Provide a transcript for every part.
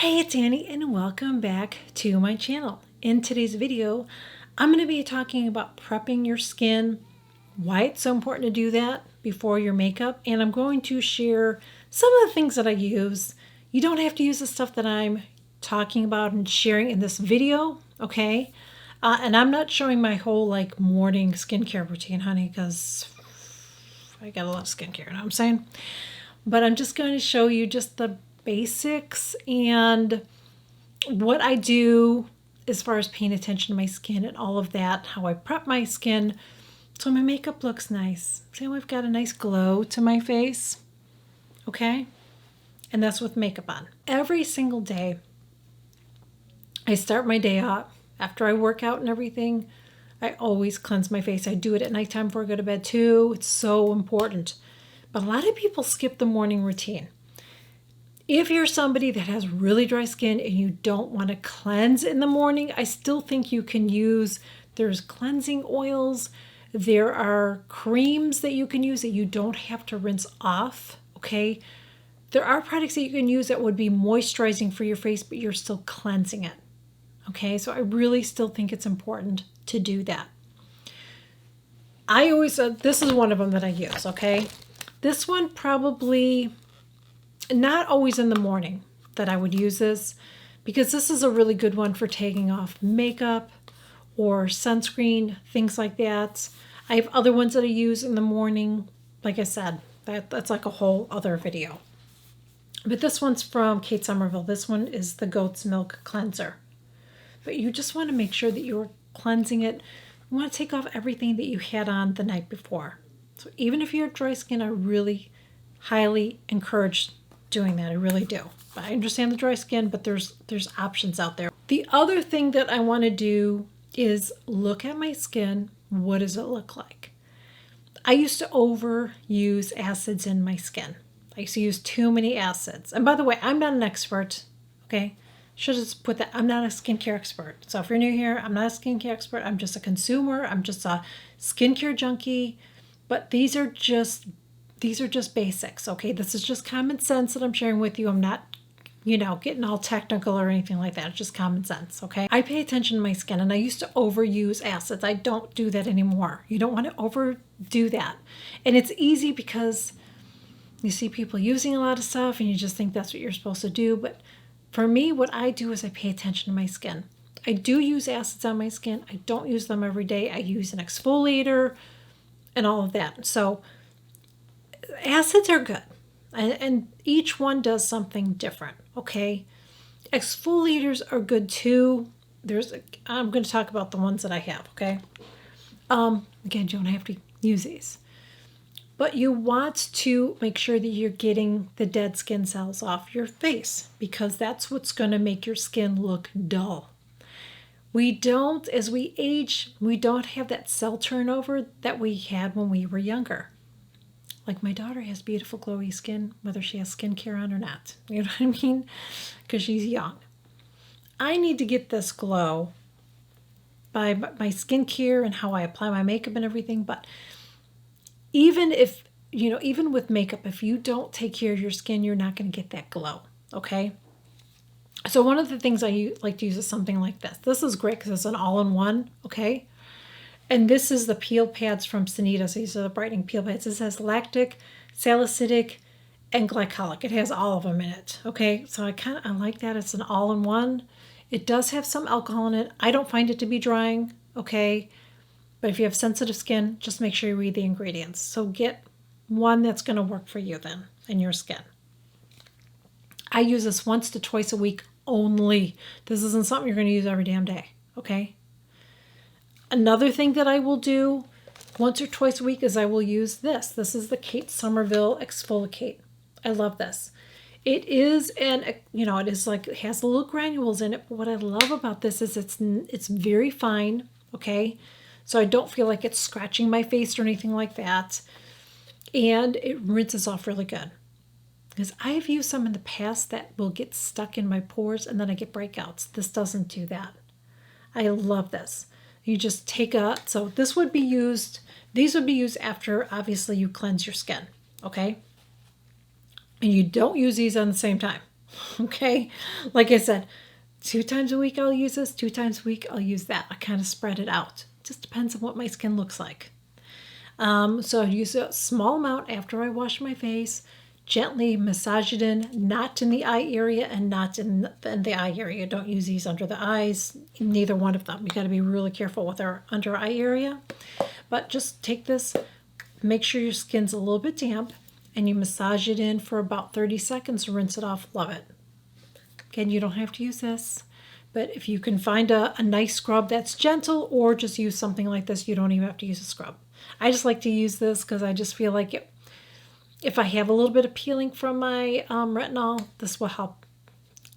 Hey, it's Annie and welcome back to my channel. In today's video, I'm going to be talking about prepping your skin, why it's so important to do that before your makeup, and I'm going to share some of the things that I use. You don't have to use the stuff that I'm talking about and sharing in this video, okay? And I'm not showing my whole morning skincare routine, honey, because I got a lot of skincare, you know what I'm saying? But I'm just going to show you just the basics and what I do as far as paying attention to my skin and all of that, how I prep my skin so my makeup looks nice. See how I've got a nice glow to my face? Okay? And that's with makeup on. Every single day, I start my day out after I work out and everything. I always cleanse my face. I do it at nighttime before I go to bed too. It's so important. But a lot of people skip the morning routine. If you're somebody that has really dry skin and you don't want to cleanse in the morning, I still think you can use, there's cleansing oils, there are creams that you can use that you don't have to rinse off, okay? There are products that you can use that would be moisturizing for your face, but you're still cleansing it, okay? So I really still think it's important to do that. I always, this is one of them that I use, okay? This one probably, not always in the morning that I would use this, because this is a really good one for taking off makeup or sunscreen, things like that. I have other ones that I use in the morning. Like I said, that's like a whole other video. But this one's from Kate Somerville. This one is the Goat's Milk Cleanser. But you just want to make sure that you're cleansing it. You want to take off everything that you had on the night before. So even if you have dry skin, I really highly encourage doing that. I really do. I understand the dry skin, but there's options out there. The other thing that I want to do is look at my skin. What does it look like? I used to overuse acids in my skin. I used to use too many acids. And by the way, I'm not an expert, okay? Should just put that, I'm not a skincare expert. So if you're new here, I'm not a skincare expert. I'm just a consumer. I'm just a skincare junkie. But these are just basics, okay? This is just common sense that I'm sharing with you. I'm not, getting all technical or anything like that. It's just common sense, okay? I pay attention to my skin, and I used to overuse acids. I don't do that anymore. You don't want to overdo that. And it's easy because you see people using a lot of stuff, and you just think that's what you're supposed to do. But for me, what I do is I pay attention to my skin. I do use acids on my skin. I don't use them every day. I use an exfoliator and all of that. So acids are good, and each one does something different, okay? Exfoliators are good too. I'm going to talk about the ones that I have, okay? Again, you don't have to use these. But you want to make sure that you're getting the dead skin cells off your face, because that's what's going to make your skin look dull. As we age, we don't have that cell turnover that we had when we were younger. Like my daughter has beautiful glowy skin, whether she has skincare on or not. You know what I mean? Because she's young. I need to get this glow by my skincare and how I apply my makeup and everything. But even with makeup, if you don't take care of your skin, you're not going to get that glow, okay? So one of the things I like to use is something like this. This is great because it's an all-in-one, okay? And this is the peel pads from Sanita. So these are the brightening peel pads. This has lactic, salicylic, and glycolic. It has all of them in it, okay? So I like that. It's an all-in-one. It does have some alcohol in it. I don't find it to be drying, okay? But if you have sensitive skin, just make sure you read the ingredients. So get one that's going to work for you then in your skin. I use this once to twice a week only. This isn't something you're going to use every damn day, okay? Another thing that I will do once or twice a week is I will use this. This is the Kate Somerville Exfoliate. I love this. It is it has little granules in it, but what I love about this is it's very fine, okay? So I don't feel like it's scratching my face or anything like that. And it rinses off really good. Because I've used some in the past that will get stuck in my pores and then I get breakouts. This doesn't do that. I love this. You just take so these would be used after, obviously, you cleanse your skin, okay? And you don't use these on the same time, Okay, like I said, 2 times a week I'll use this, 2 times a week I'll use that. I kind of spread it out. Just depends on what my skin looks like. So I use a small amount after I wash my face, gently massage it in, not in the eye area and not in the eye area. Don't use these under the eyes, neither one of them. You got to be really careful with our under eye area. But just take this, make sure your skin's a little bit damp, and you massage it in for about 30 seconds, rinse it off, love it. Again, you don't have to use this, but if you can find a nice scrub that's gentle, or just use something like this, you don't even have to use a scrub. I just like to use this because I just feel like if I have a little bit of peeling from my retinol, this will help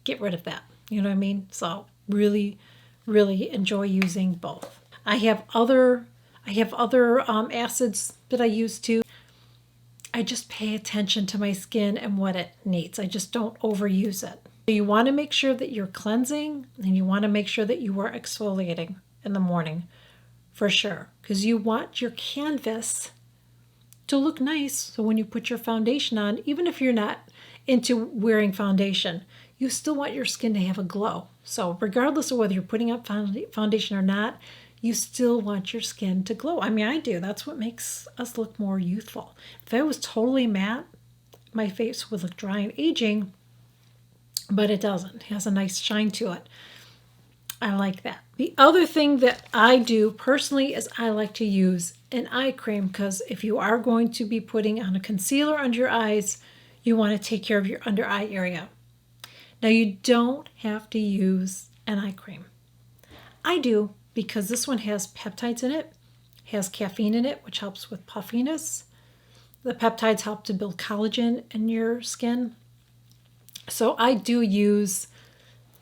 get rid of that. You know what I mean? So really, really enjoy using both. I have other acids that I use too. I just pay attention to my skin and what it needs. I just don't overuse it. So you want to make sure that you're cleansing, and you want to make sure that you are exfoliating in the morning for sure, because you want your canvas to look nice. So when you put your foundation on, even if you're not into wearing foundation, you still want your skin to have a glow. So regardless of whether you're putting up foundation or not, you still want your skin to glow. I mean, I do. That's what makes us look more youthful. If I was totally matte, my face would look dry and aging, but it doesn't. It has a nice shine to it. I like that. The other thing that I do personally is I like to use an eye cream, because if you are going to be putting on a concealer under your eyes, you want to take care of your under eye area. Now, you don't have to use an eye cream. I do, because this one has peptides in it, has caffeine in it, which helps with puffiness. The peptides help to build collagen in your skin. So I do use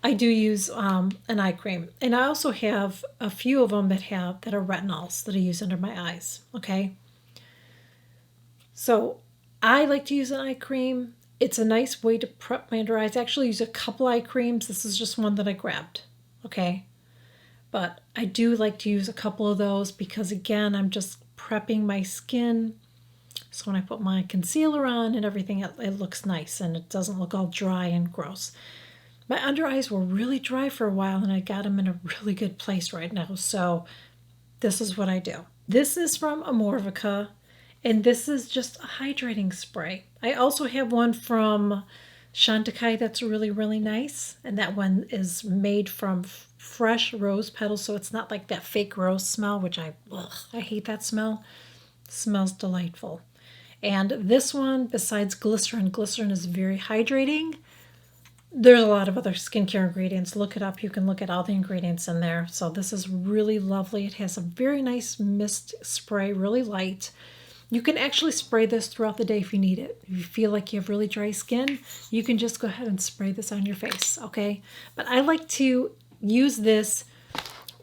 an eye cream, and I also have a few of them that are retinols that I use under my eyes. Okay, so I like to use an eye cream. It's a nice way to prep my under eyes. I actually use a couple eye creams. This is just one that I grabbed. Okay, but I do like to use a couple of those because, again, I'm just prepping my skin. So when I put my concealer on and everything, it looks nice and it doesn't look all dry and gross. My under eyes were really dry for a while, and I got them in a really good place right now. So this is what I do. This is from Amorvica, and this is just a hydrating spray. I also have one from Chantecaille that's really, really nice, and that one is made from fresh rose petals, so it's not like that fake rose smell, which I hate that smell. It smells delightful. And this one, besides glycerin is very hydrating. There's a lot of other skincare ingredients. Look it up. You can look at all the ingredients in there. So this is really lovely. It has a very nice mist spray, really light. You can actually spray this throughout the day if you need it. If you feel like you have really dry skin, you can just go ahead and spray this on your face, okay? But I like to use this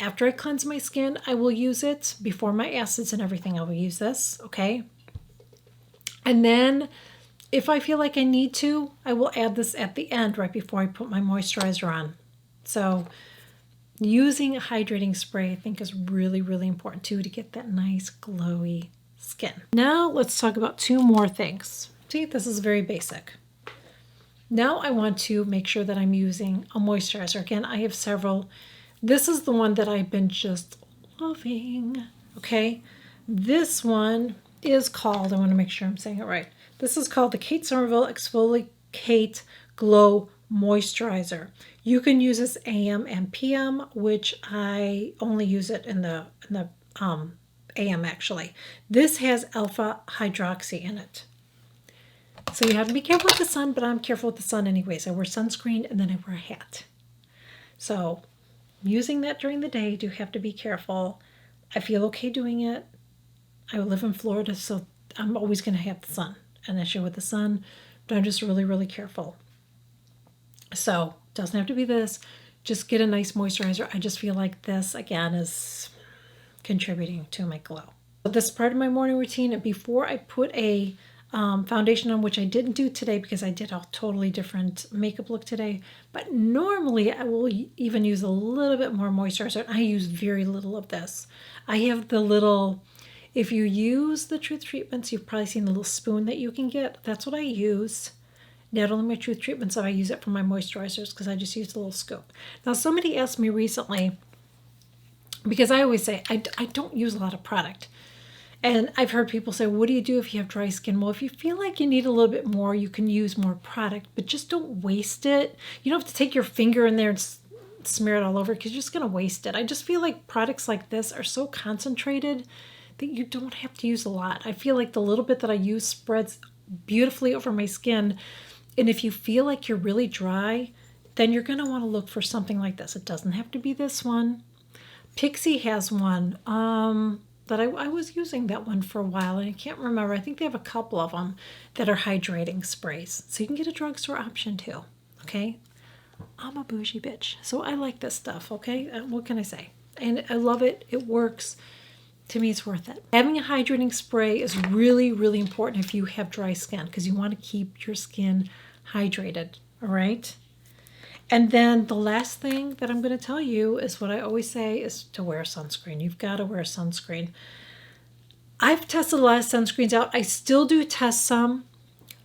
after I cleanse my skin. I will use it before my acids and everything. I will use this, okay? And then if I feel like I need to, I will add this at the end right before I put my moisturizer on. So using a hydrating spray, I think, is really, really important too, to get that nice glowy skin. Now let's talk about two more things. See, this is very basic. Now I want to make sure that I'm using a moisturizer. Again, I have several. This is the one that I've been just loving, okay? This one is called, I want to make sure I'm saying it right. This is called the Kate Somerville Exfoliate Glow Moisturizer. You can use this AM and PM, which I only use it in the AM actually. This has alpha hydroxy in it. So you have to be careful with the sun, but I'm careful with the sun anyways. I wear sunscreen and then I wear a hat. So using that during the day, I do have to be careful. I feel okay doing it. I live in Florida, so I'm always going to have the sun, an issue with the sun, but I'm just really, really careful. So it doesn't have to be this. Just get a nice moisturizer. I just feel like this, again, is contributing to my glow. So this is part of my morning routine. Before I put a foundation on, which I didn't do today because I did a totally different makeup look today, but normally I will even use a little bit more moisturizer. I use very little of this. I have the little, if you use the Truth Treatments, you've probably seen the little spoon that you can get. That's what I use. not only my Truth treatments, I use it for my moisturizers because I just use a little scoop. Now, somebody asked me recently, because I always say I don't use a lot of product. And I've heard people say, what do you do if you have dry skin? Well, if you feel like you need a little bit more, you can use more product, but just don't waste it. You don't have to take your finger in there and smear it all over because you're just going to waste it. I just feel like products like this are so concentrated that you don't have to use a lot. I feel like the little bit that I use spreads beautifully over my skin. And if you feel like you're really dry, then you're going to want to look for something like this. It doesn't have to be this one. Pixie has one. But I was using that one for a while, and I can't remember. I think they have a couple of them that are hydrating sprays. So you can get a drugstore option too, okay? I'm a bougie bitch, so I like this stuff, okay? What can I say? And I love it. It works. To me, it's worth it. Having a hydrating spray is really, really important if you have dry skin because you want to keep your skin hydrated, all right? And then the last thing that I'm going to tell you is what I always say is to wear sunscreen. You've got to wear sunscreen. I've tested a lot of sunscreens out. I still do test some.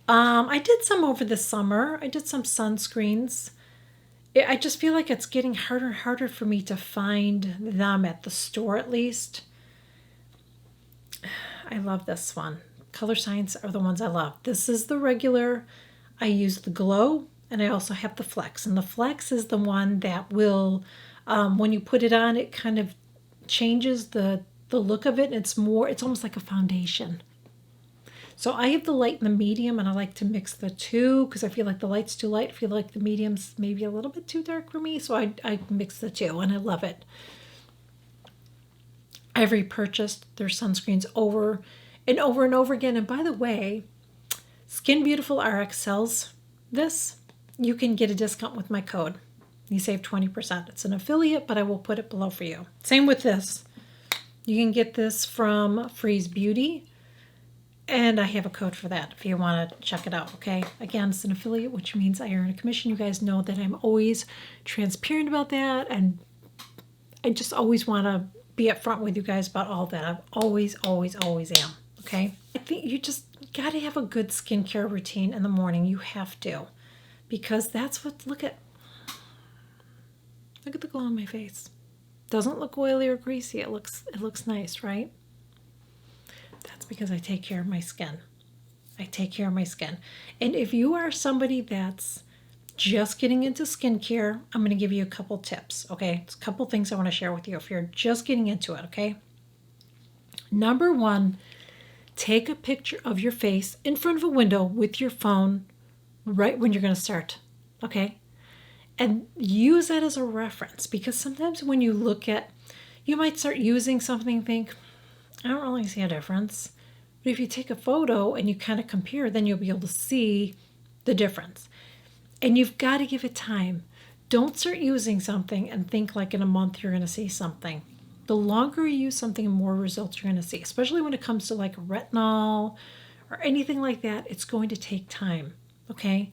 I did some over the summer. I did some sunscreens. I just feel like it's getting harder and harder for me to find them at the store at least. I love this one. Color Science are the ones I love. This is the regular. I use the Glow. And I also have the Flex. And the Flex is the one that will, when you put it on, it kind of changes the look of it. It's almost like a foundation. So I have the light and the medium, and I like to mix the two because I feel like the light's too light. I feel like the medium's maybe a little bit too dark for me. So I mix the two, and I love it. I've repurchased their sunscreens over and over and over again. And by the way, Skin Beautiful RX sells this. You can get a discount with my code. You save 20%. It's an affiliate, but I will put it below for you. Same with this. You can get this from Freeze Beauty, and I have a code for that if you want to check it out, okay? Again, it's an affiliate, which means I earn a commission. You guys know that I'm always transparent about that, and I just always want to be upfront with you guys about all that. I always am, okay? I think you just got to have a good skincare routine in the morning. You have to. Because that's what, look at the glow on my face. Doesn't look oily or greasy. It looks nice, right? That's because I take care of my skin. I take care of my skin. And if you are somebody that's just getting into skincare, I'm going to give you a couple tips, okay? It's a couple things I want to share with you if you're just getting into it, okay? Number one, take a picture of your face in front of a window with your phone right when you're going to start, okay? And use that as a reference because sometimes when you look at, you might start using something and think, I don't really see a difference. But if you take a photo and you kind of compare, then you'll be able to see the difference. And you've got to give it time. Don't start using something and think like in a month you're going to see something. The longer you use something, the more results you're going to see, especially when it comes to like retinol or anything like that. It's going to take time. Okay,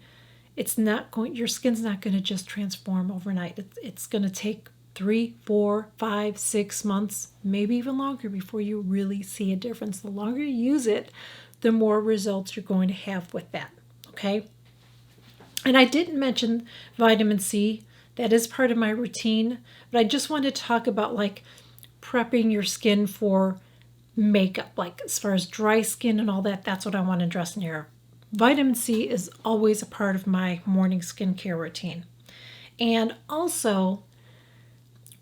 your skin's not going to just transform overnight. It's going to take 3, 4, 5, 6 months, maybe even longer before you really see a difference. The longer you use it, the more results you're going to have with that. Okay, and I didn't mention vitamin C. That is part of my routine, but I just wanted to talk about like prepping your skin for makeup, like as far as dry skin and all that. That's what I want to address in here. Vitamin C is always a part of my morning skincare routine. And also,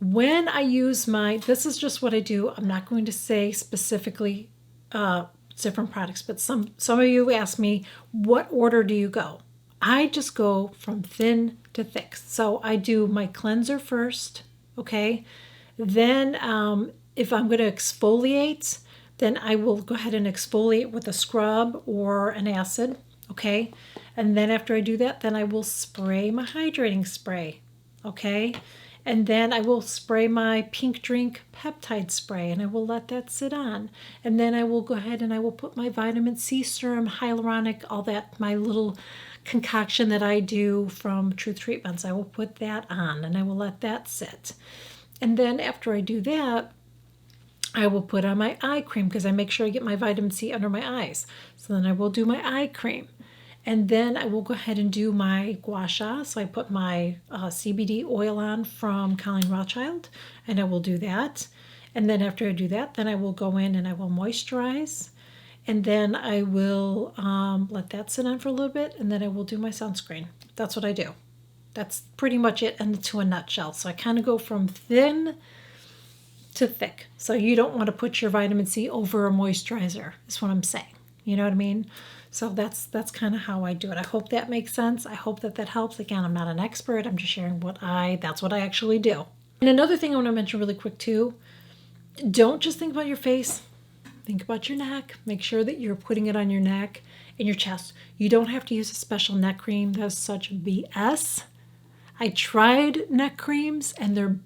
when I use this is just what I do. I'm not going to say specifically different products, but some of you ask me, what order do you go? I just go from thin to thick. So I do my cleanser first, okay? Then if I'm going to exfoliate, then I will go ahead and exfoliate with a scrub or an acid, okay? And then after I do that, then I will spray my hydrating spray, okay? And then I will spray my Pink Drink peptide spray, and I will let that sit on. And then I will go ahead and I will put my vitamin C serum, hyaluronic, all that, my little concoction that I do from Truth Treatments. I will put that on, and I will let that sit. And then after I do that, I will put on my eye cream because I make sure I get my vitamin C under my eyes. So then I will do my eye cream. And then I will go ahead and do my gua sha. So I put my CBD oil on from Colleen Rothschild, and I will do that. And then after I do that, then I will go in and I will moisturize. And then I will let that sit on for a little bit, and then I will do my sunscreen. That's what I do. That's pretty much it into a nutshell. So I kind of go from thin to thick. So you don't want to put your vitamin C over a moisturizer, is what I'm saying. You know what I mean? So that's kind of how I do it. I hope that makes sense. I hope that helps. Again, I'm not an expert. I'm just sharing that's what I actually do. And another thing I want to mention really quick too, don't just think about your face. Think about your neck. Make sure that you're putting it on your neck and your chest. You don't have to use a special neck cream. That's such BS. I tried neck creams and they're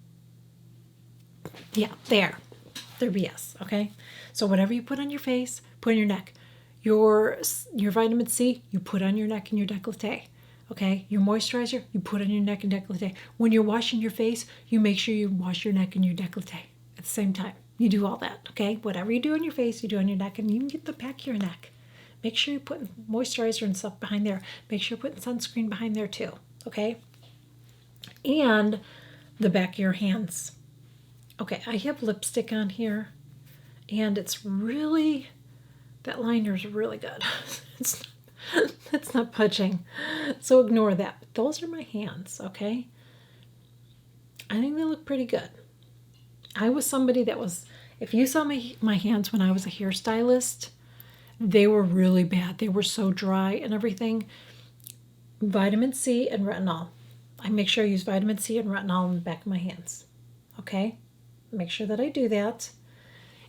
BS, okay? So whatever you put on your face, put on your neck. Your vitamin C, you put on your neck and your décolleté, okay? Your moisturizer, you put on your neck and décolleté. When you're washing your face, you make sure you wash your neck and your décolleté at the same time. You do all that, okay? Whatever you do on your face, you do on your neck, and you can get the back of your neck. Make sure you're putting moisturizer and stuff behind there. Make sure you're putting sunscreen behind there too, okay? And the back of your hands. Okay, I have lipstick on here, and it's really, that liner is really good. It's not punching, so ignore that. But those are my hands, okay? I think they look pretty good. I was somebody that was, if you saw my hands when I was a hairstylist, they were really bad. They were so dry and everything. Vitamin C and retinol. I make sure I use vitamin C and retinol in the back of my hands, okay? Make sure that I do that.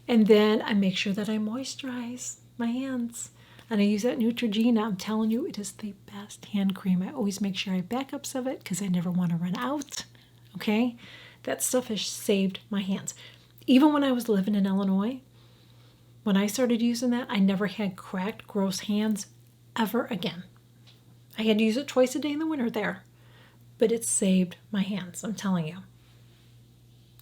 And then I make sure that I moisturize my hands. And I use that Neutrogena. I'm telling you, it is the best hand cream. I always make sure I have backups of it because I never want to run out, okay? That stuff has saved my hands. Even when I was living in Illinois, when I started using that, I never had cracked, gross hands ever again. I had to use it twice a day in the winter there, but it saved my hands, I'm telling you.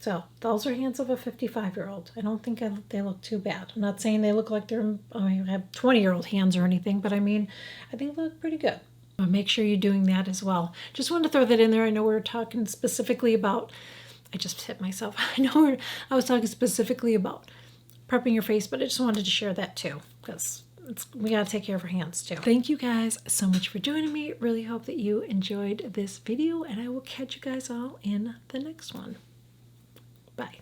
So those are hands of a 55-year-old. I don't think they look too bad. I'm not saying they look like I have 20-year-old hands or anything, but I mean, I think they look pretty good. Make sure you're doing that as well. Just wanted to throw that in there. I know we're talking specifically about, I just hit myself. I was talking specifically about prepping your face, but I just wanted to share that too, because we got to take care of our hands too. Thank you guys so much for joining me. Really hope that you enjoyed this video, and I will catch you guys all in the next one. Bye.